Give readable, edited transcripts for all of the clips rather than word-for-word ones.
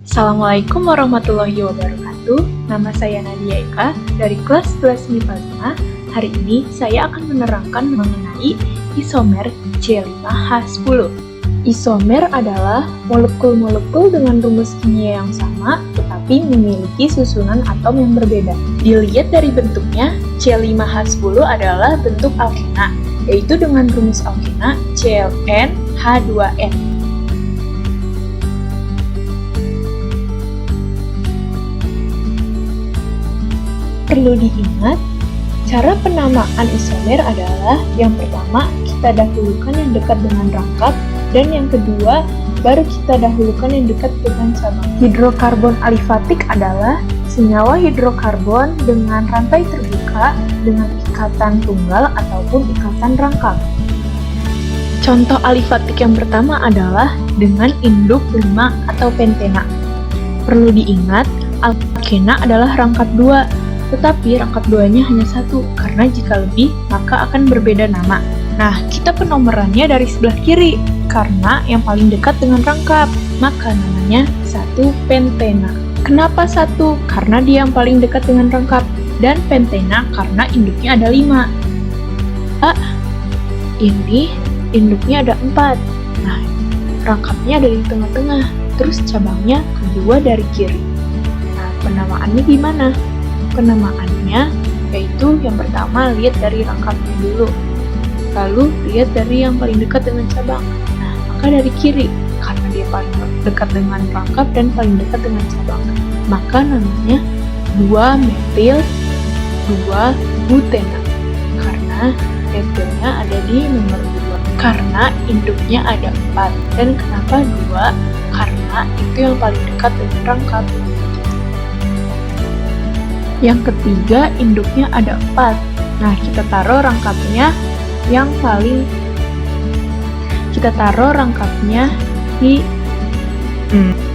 Assalamualaikum warahmatullahi wabarakatuh. Nama saya Nadia Eka dari kelas 11 MIPA 5. Hari ini saya akan menerangkan mengenai isomer C5H10. Isomer adalah molekul-molekul dengan rumus kimia yang sama tetapi memiliki susunan atom yang berbeda. Dilihat dari bentuknya, C5H10 adalah bentuk alkena, yaitu dengan rumus alkena ClN-H2n. Perlu diingat, cara penamaan isomer adalah yang pertama kita dahulukan yang dekat dengan rangkap dan yang kedua baru kita dahulukan yang dekat dengan cabang. Hidrokarbon alifatik adalah senyawa hidrokarbon dengan rantai terbuka dengan ikatan tunggal ataupun ikatan rangkap. Contoh alifatik yang pertama adalah dengan induk 5 atau pentena. Perlu diingat, alkena adalah rangkap 2. Tetapi rangkap 2-nya hanya 1, karena jika lebih, maka akan berbeda nama. Nah, kita penomorannya dari sebelah kiri, karena yang paling dekat dengan rangkap, maka namanya 1 pentena. Kenapa 1? Karena dia yang paling dekat dengan rangkap, dan pentena karena induknya ada 5. Ini induknya ada 4. Nah, rangkapnya ada di tengah-tengah, terus cabangnya kedua dari kiri. Nah, penamaannya gimana? Penamaannya yaitu yang pertama lihat dari rangkapnya dulu, lalu lihat dari yang paling dekat dengan cabang. Nah, maka dari kiri karena dia paling dekat dengan rangkap dan paling dekat dengan cabang, maka namanya 2-metil 2-butena karena metilnya ada di nomor 2 karena induknya ada 4. Dan kenapa 2? Karena itu yang paling dekat dengan rangkap. Yang ketiga, induknya ada 4. Nah, kita taruh rangkapnya di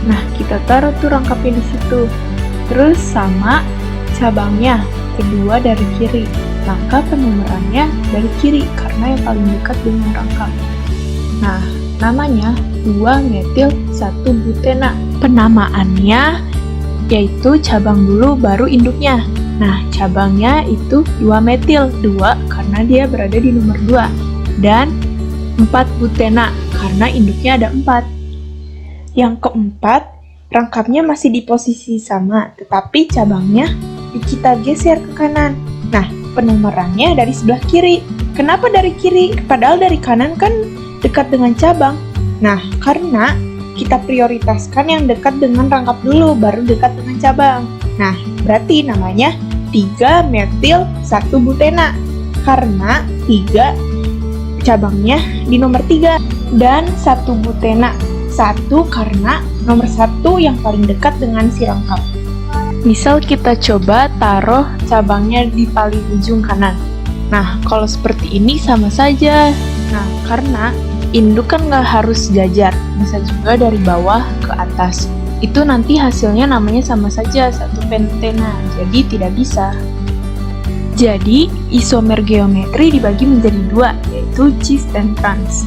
Nah, kita taruh tuh rangkapnya di situ. Terus sama cabangnya, kedua dari kiri. Maka penomorannya dari kiri karena yang paling dekat dengan rangkap. Nah, namanya 2-metil 1-butena. Penamaannya yaitu cabang dulu baru induknya. Nah, cabangnya itu 2-metil 2 karena dia berada di nomor 2 dan 4-butena karena induknya ada 4. Yang keempat, rangkapnya masih di posisi sama tetapi cabangnya kita geser ke kanan. Nah, penomorannya dari sebelah kiri. Kenapa dari kiri? Padahal dari kanan kan dekat dengan cabang. Nah, karena kita prioritaskan yang dekat dengan rangkap dulu, baru dekat dengan cabang. Nah, berarti namanya 3-metil 1-butena. Karena 3 cabangnya di nomor 3. Dan 1-butena. 1 karena nomor 1 yang paling dekat dengan si rangkap. Misal kita coba taruh cabangnya di paling ujung kanan. Nah, kalau seperti ini sama saja. Nah, karena induk kan nggak harus sejajar, bisa juga dari bawah ke atas. Itu nanti hasilnya namanya sama saja, 1 pentena, jadi tidak bisa. Jadi, isomer geometri dibagi menjadi 2, yaitu cis dan trans.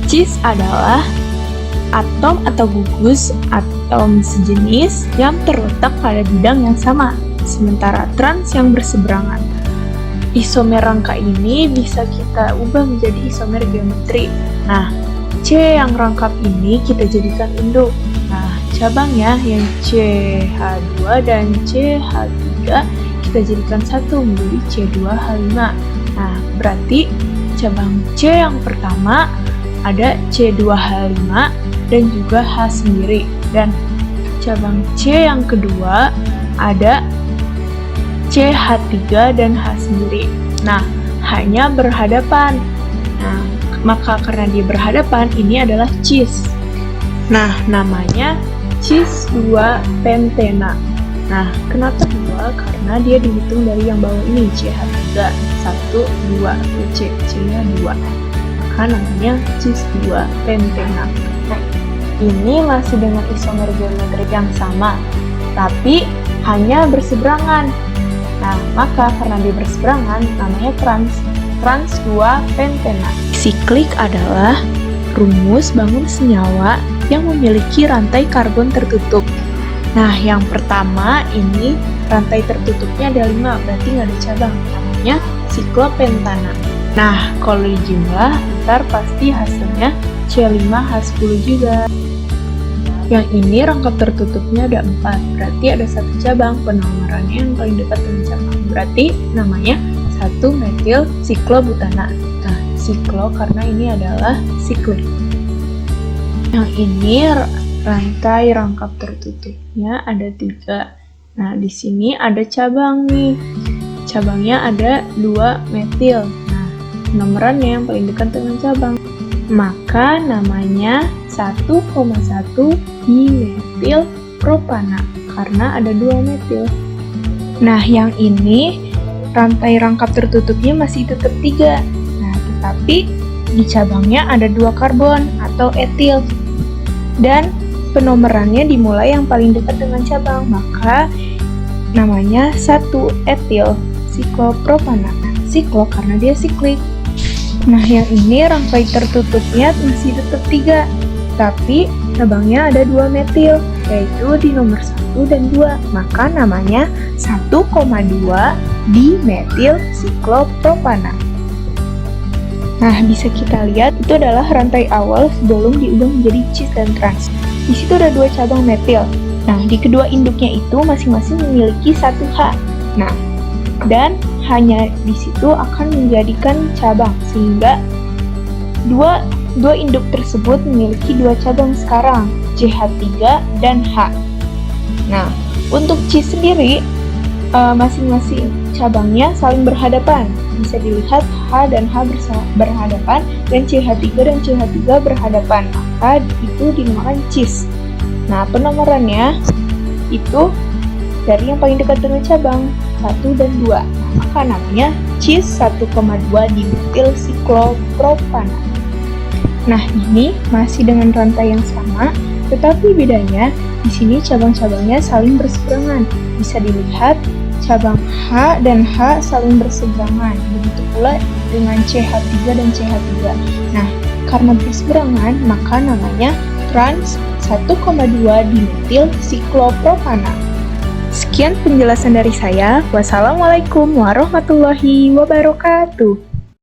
Cis adalah atom atau gugus atom sejenis yang terletak pada bidang yang sama, sementara trans yang berseberangan. Isomer rangka ini bisa kita ubah menjadi isomer geometri. Nah, C yang rangkap ini kita jadikan induk. Nah, cabangnya yang CH2 dan CH3 kita jadikan satu menjadi C2H5. Nah, berarti cabang C yang pertama ada C2H5 dan juga H sendiri. Dan cabang C yang kedua ada CH3 dan H sendiri. Nah, hanya berhadapan. Nah, maka karena dia berhadapan, ini adalah cis. Nah, namanya cis 2-pentena. Nah, kenapa 2? Karena dia dihitung dari yang bawah ini, CH3, 1, 2, C-nya 2. Maka namanya cis 2-pentena. Nah, ini masih dengan isomer geometri yang sama, tapi hanya berseberangan. Nah, maka karena dia berseberangan, namanya trans 2-pentena. Siklik adalah rumus bangun senyawa yang memiliki rantai karbon tertutup. Nah, yang pertama ini rantai tertutupnya ada 5, berarti nggak ada cabang. Namanya siklopentana. Nah, kalau dijumlah, ntar pasti hasilnya C5H10 juga. Yang ini rangkap tertutupnya ada 4, berarti ada 1 cabang, penomorannya yang paling dekat dengan cabang. Berarti namanya 1-metil siklobutana. Nah, siklo karena ini adalah siklik. Yang ini rantai rangkap tertutupnya ada 3. Nah, di sini ada cabang nih. Cabangnya ada 2 metil. Nah, penomorannya yang paling dekat dengan cabang. Maka namanya 1,1 dimetil propana karena ada 2 metil. Nah, yang ini rantai rangkap tertutupnya masih tetap 3. Nah, tetapi di cabangnya ada 2 karbon atau etil. Dan penomorannya dimulai yang paling dekat dengan cabang, maka namanya 1 etil siklopropana. Siklo karena dia siklik. Nah, yang ini rangkai tertutupnya masih tetap 3, tapi cabangnya ada 2 metil, yaitu di nomor 1 dan 2, maka namanya 1,2 dimetil siklopropana. Nah, bisa kita lihat itu adalah rantai awal sebelum diubah menjadi cis dan trans. Di situ ada 2 cabang metil. Nah, di kedua induknya itu masing-masing memiliki 1 H. Nah, dan hanya di situ akan menjadikan cabang, sehingga dua induk tersebut memiliki 2 cabang sekarang, CH3 dan H. Nah, untuk cis sendiri, masing-masing cabangnya saling berhadapan. Bisa dilihat H dan H berhadapan, dan CH3 dan CH3 berhadapan, maka itu dinamakan cis. Nah, penomorannya itu dari yang paling dekat dengan cabang, 1 dan 2. Nah, maka namanya cis 1,2 dimetil siklopropana. Nah, ini masih dengan rantai yang sama, tetapi bedanya di sini cabang-cabangnya saling berseberangan. Bisa dilihat cabang H dan H saling berseberangan. Begitu pula dengan CH3 dan CH3. Nah, karena berseberangan, maka namanya trans 1,2 dimetil siklopropana. Sekian penjelasan dari saya. Wassalamualaikum warahmatullahi wabarakatuh.